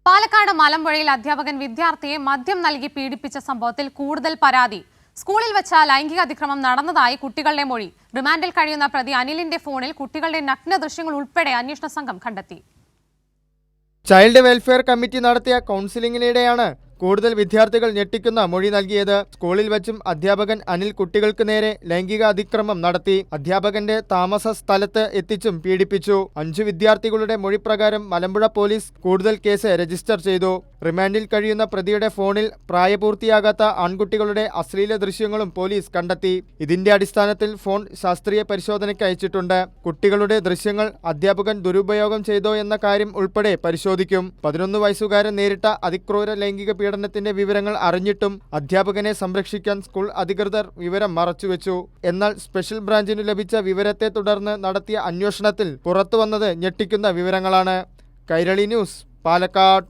പാലക്കാട് മലമ്പുഴയിൽ അധ്യാപകൻ വിദ്യാർത്ഥിയെ മദ്യം നൽകി പീഡിപ്പിച്ച സംഭവത്തിൽ കൂടുതൽ പരാതി. സ്കൂളിൽ വെച്ച ലൈംഗിക അതിക്രമം നടന്നതായി കുട്ടികളുടെ മൊഴി. റിമാൻഡിൽ കഴിയുന്ന പ്രതി അനിലിന്റെ ഫോണിൽ കുട്ടികളുടെ നഗ്ന ദൃശ്യങ്ങൾ ഉൾപ്പെടെ അന്വേഷണ സംഘം കണ്ടെത്തി. ചൈൽഡ് വെൽഫെയർ കമ്മിറ്റി നടത്തിയ കൗൺസിലിംഗിനിടെയാണ് കൂടുതൽ വിദ്യാർത്ഥികൾ ഞെട്ടിക്കുന്ന മൊഴി നൽകിയത്. സ്കൂളിൽ വെച്ചും അധ്യാപകൻ അനിൽ കുട്ടികൾക്ക് നേരെ ലൈംഗിക അതിക്രമം നടത്തി. അധ്യാപകന്റെ താമസ സ്ഥലത്ത് എത്തിച്ചും പീഡിപ്പിച്ചു. 5 വിദ്യാർത്ഥികളുടെ മൊഴി പ്രകാരം മലമ്പുഴ പോലീസ് കൂടുതൽ കേസ് രജിസ്റ്റർ ചെയ്തു. റിമാൻഡിൽ കഴിയുന്ന പ്രതിയുടെ ഫോണിൽ പ്രായപൂർത്തിയാകാത്ത ആൺകുട്ടികളുടെ അശ്ലീല ദൃശ്യങ്ങളും പോലീസ് കണ്ടെത്തി. ഇതിന്റെ അടിസ്ഥാനത്തിൽ ഫോൺ ശാസ്ത്രീയ പരിശോധനയ്ക്ക് അയച്ചിട്ടുണ്ട്. കുട്ടികളുടെ ദൃശ്യങ്ങൾ അധ്യാപകൻ ദുരുപയോഗം ചെയ്തോ എന്ന കാര്യം ഉൾപ്പെടെ പരിശോധിക്കും. 11 വയസ്സുകാരൻ നേരിട്ട അതിക്രൂര ലൈംഗിക പീഡനത്തിന്റെ വിവരങ്ങൾ അറിഞ്ഞിട്ടും അധ്യാപകനെ സംരക്ഷിക്കാൻ സ്കൂൾ അധികൃതർ വിവരം മറച്ചുവെച്ചു. എന്നാൽ സ്പെഷ്യൽ ബ്രാഞ്ചിനു ലഭിച്ച വിവരത്തെ തുടർന്ന് നടത്തിയ അന്വേഷണത്തിൽ പുറത്തുവന്നത് ഞെട്ടിക്കുന്ന വിവരങ്ങളാണ്. കൈരളി ന്യൂസ്, പാലക്കാട്.